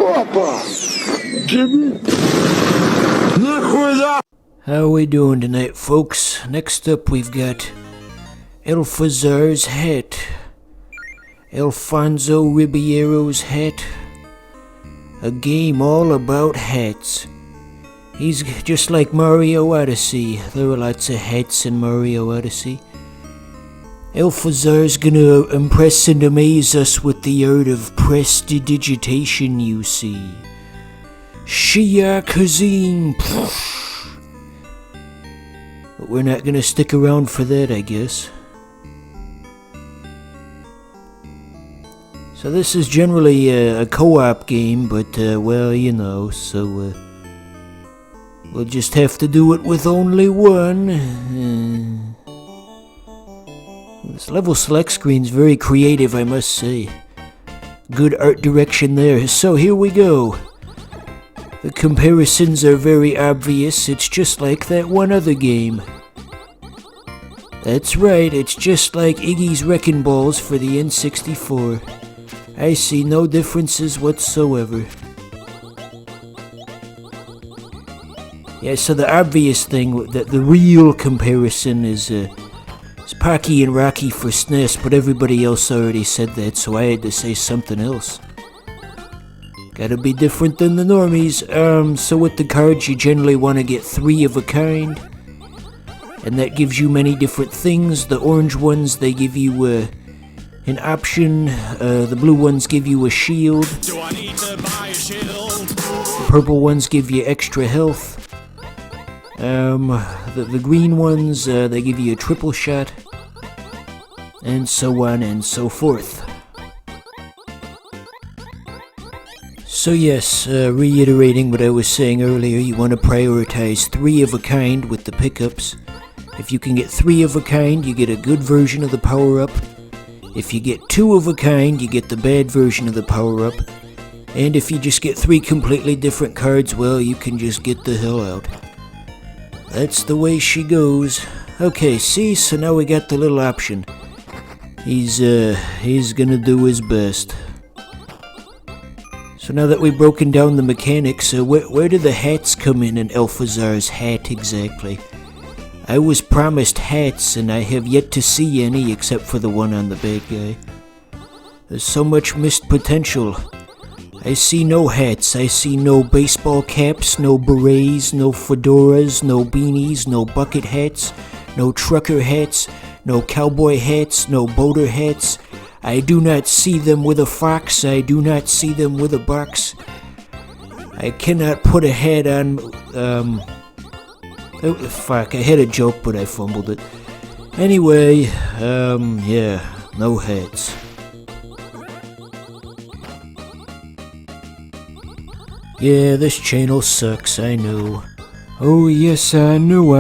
Опа! Нихуя! How we doing tonight, folks? Next up, we've got Alfazar's hat, Alfonso Ribiero's hat, a game all about hats. He's just like Mario Odyssey. There are lots of hats in Mario Odyssey. Alfazar's gonna impress and amaze us with the art of prestidigitation, you see. Shia Kazim. But we're not gonna stick around for that, I guess. So this is generally a co-op game, but, well, you know, so, we'll just have to do it with only one. This level select screen's very creative, I must say. Good art direction there. So here we go. The comparisons are very obvious. It's just like that one other game. That's right, it's just like Iggy's Wrecking Balls for the N64. I see no differences whatsoever. Yeah, so the obvious thing, the real comparison is Pocky and Rocky for SNES, but everybody else already said that, so I had to say something else. Gotta be different than the normies. So with the cards, you generally want to get 3 of a kind, and that gives you many different things. The orange ones, they give you an option. The blue ones give you a shield. Do I need to buy a shield? The purple ones give you extra health. The green ones, they give you a triple shot, and so on and so forth. So yes, reiterating what I was saying earlier, you want to prioritize 3 of a kind with the pickups. If you can get 3 of a kind, you get a good version of the power-up. If you get 2 of a kind, you get the bad version of the power-up. And if you just get 3 completely different cards, well, you can just get the hell out. That's the way she goes. Okay, see, so now we got the little option. He's gonna do his best. So now that we've broken down the mechanics, where do the hats come in Alfazar's hat exactly? I was promised hats, and I have yet to see any except for the one on the bad guy. There's so much missed potential. I see no hats, I see no baseball caps, no berets, no fedoras, no beanies, no bucket hats, no trucker hats, no cowboy hats, no boater hats. I do not see them with a fox, I do not see them with a box. I cannot put a hat on, oh, fuck, I had a joke but I fumbled it. Anyway, yeah, no hats. Yeah, this channel sucks, I know. Oh yes, I know.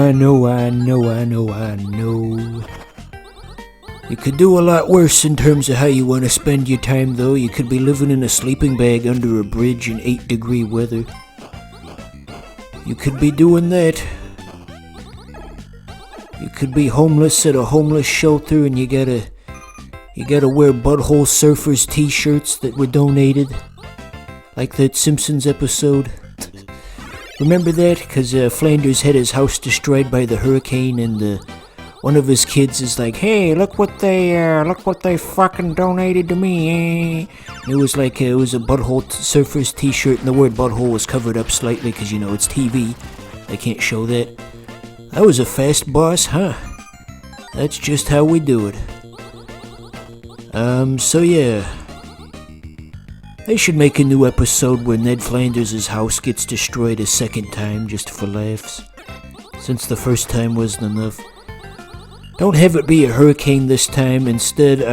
You could do a lot worse in terms of how you want to spend your time, though. You could be living in a sleeping bag under a bridge in 8-degree weather. You could be doing that. You could be homeless at a homeless shelter, and you gotta wear Butthole Surfers t-shirts that were donated. Like that Simpsons episode. Remember that? Because Flanders had his house destroyed by the hurricane, and one of his kids is like, "Hey, look what they fucking donated to me." It was like it was a Butthole Surfers t-shirt, and the word butthole was covered up slightly because, you know, it's TV. I can't show that. That was a fast boss, huh? That's just how we do it. So yeah. They should make a new episode where Ned Flanders' house gets destroyed a second time just for laughs, since the first time wasn't enough. Don't have it be a hurricane this time. Instead,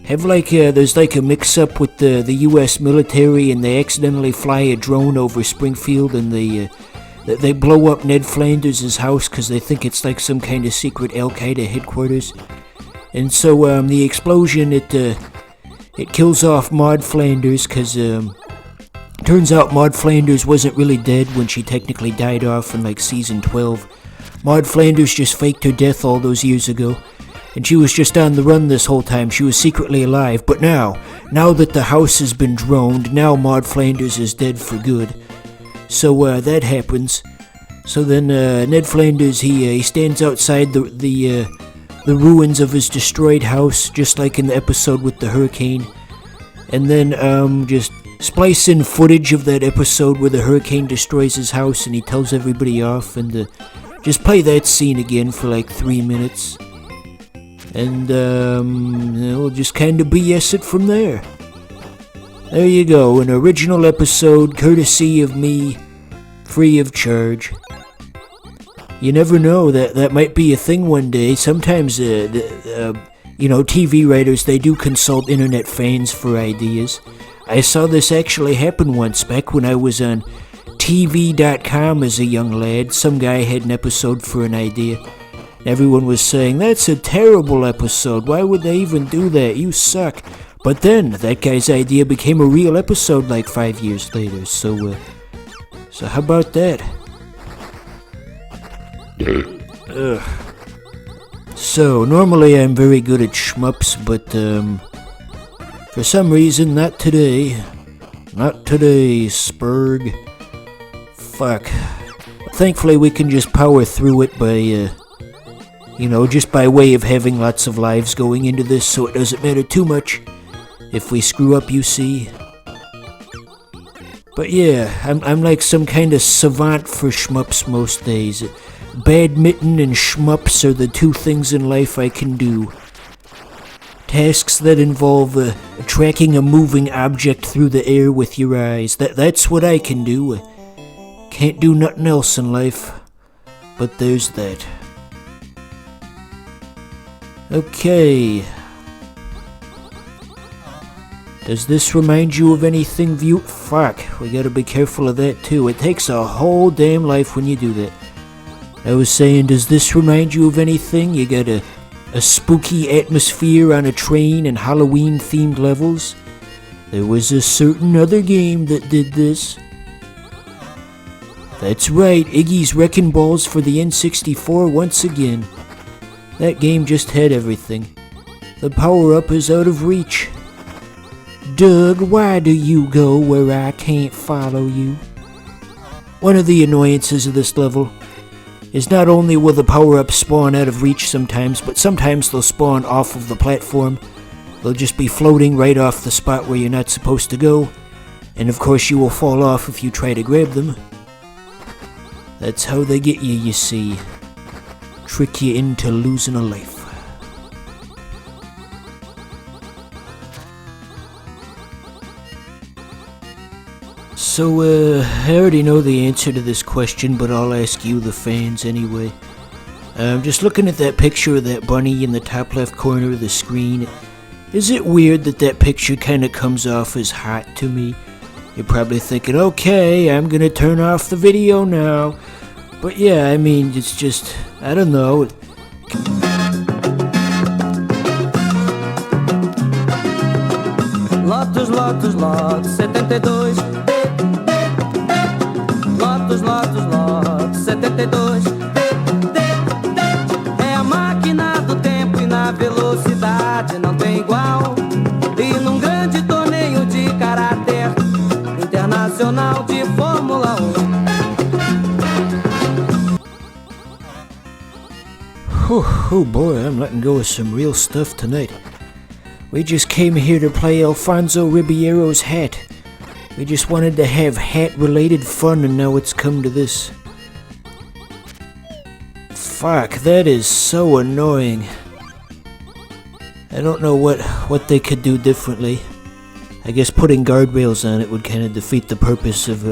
have like there's like a mix-up with the U.S. military, and they accidentally fly a drone over Springfield, and they blow up Ned Flanders' house because they think it's like some kind of secret Al-Qaeda headquarters. And so the explosion, it kills off Maud Flanders, because turns out Maud Flanders wasn't really dead when she technically died off in like season 12. Maud Flanders just faked her death all those years ago. and she was just on the run this whole time. She was secretly alive, but now that the house has been droned, now Maud Flanders is dead for good. So that happens. So then Ned Flanders, he stands outside the ruins of his destroyed house, just like in the episode with the hurricane. And then just splice in footage of that episode where the hurricane destroys his house and he tells everybody off, and just play that scene again for like 3 minutes. And we'll just kind of BS it from there. There you go, an original episode courtesy of me, free of charge. You never know, that might be a thing one day. Sometimes, TV writers, they do consult internet fans for ideas. I saw this actually happen once back when I was on TV.com as a young lad. Some guy had an episode for an idea. Everyone was saying, that's a terrible episode. Why would they even do that? You suck. But then, that guy's idea became a real episode like 5 years later. So how about that? Ugh. So, normally I'm very good at shmups, but, for some reason, not today. Not today, Spurg. Fuck. Thankfully, we can just power through it by, just by way of having lots of lives going into this, so it doesn't matter too much if we screw up, you see. But yeah, I'm like some kind of savant for shmups most days. Badminton and shmups are the two things in life I can do. Tasks that involve tracking a moving object through the air with your eyes. That's what I can do. Can't do nothing else in life. But there's that. Okay. Does this remind you of anything, Fuck, we gotta be careful of that too. It takes a whole damn life when you do that. I was saying, does this remind you of anything? You got a spooky atmosphere on a train and Halloween-themed levels? There was a certain other game that did this. That's right, Iggy's Wrecking Balls for the N64 once again. That game just had everything. The power-up is out of reach. Doug, why do you go where I can't follow you? One of the annoyances of this level is not only will the power-ups spawn out of reach sometimes, but sometimes they'll spawn off of the platform. They'll just be floating right off the spot where you're not supposed to go, and of course you will fall off if you try to grab them. That's how they get you, you see. Trick you into losing a life. So, I already know the answer to this question, but I'll ask you, the fans, anyway. Just looking at that picture of that bunny in the top left corner of the screen, is it weird that that picture kind of comes off as hot to me? You're probably thinking, okay, I'm gonna turn off the video now. But yeah, I mean, it's just, I don't know. Lotus, Lotus, Lotus, 72. Lotus, Lotus, Lotus, 72. É a máquina do tempo e na velocidade não tem igual. E num grande torneio de caráter internacional de Fórmula 1. Oh boy, I'm letting go of some real stuff tonight. We just came here to play Alfonso Ribeiro's Hat. We just wanted to have hat-related fun, and now it's come to this. Fuck, that is so annoying. I don't know what they could do differently. I guess putting guardrails on it would kind of defeat the purpose of,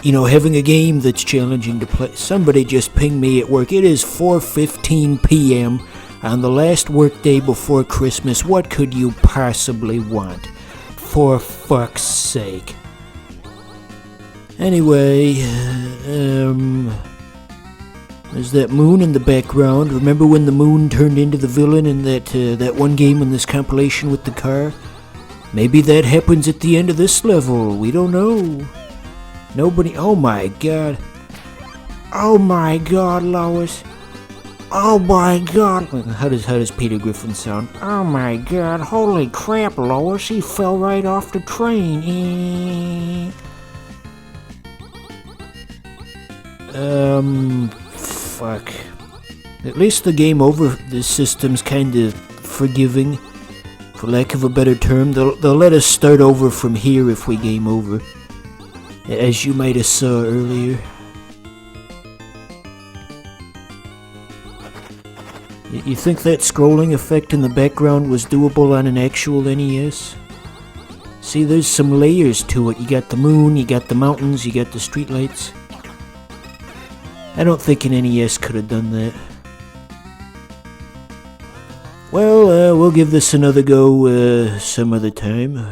having a game that's challenging to play. Somebody just pinged me at work. It is 4:15 p.m. on the last workday before Christmas. What could you possibly want? For fuck's sake. Anyway, there's that moon in the background. Remember when the moon turned into the villain in that one game in this compilation with the car? Maybe that happens at the end of this level. We don't know. Nobody. Oh my god. Oh my god, Lois. Oh my god. How does Peter Griffin sound? Oh my god, holy crap, Lois, he fell right off the train. Fuck. At least the game over, the system's kinda forgiving, for lack of a better term. They'll let us start over from here if we game over, as you might have saw earlier. You think that scrolling effect in the background was doable on an actual NES? See, there's some layers to it. You got the moon, you got the mountains, you got the streetlights. I don't think an NES could have done that. Well, we'll give this another go some other time.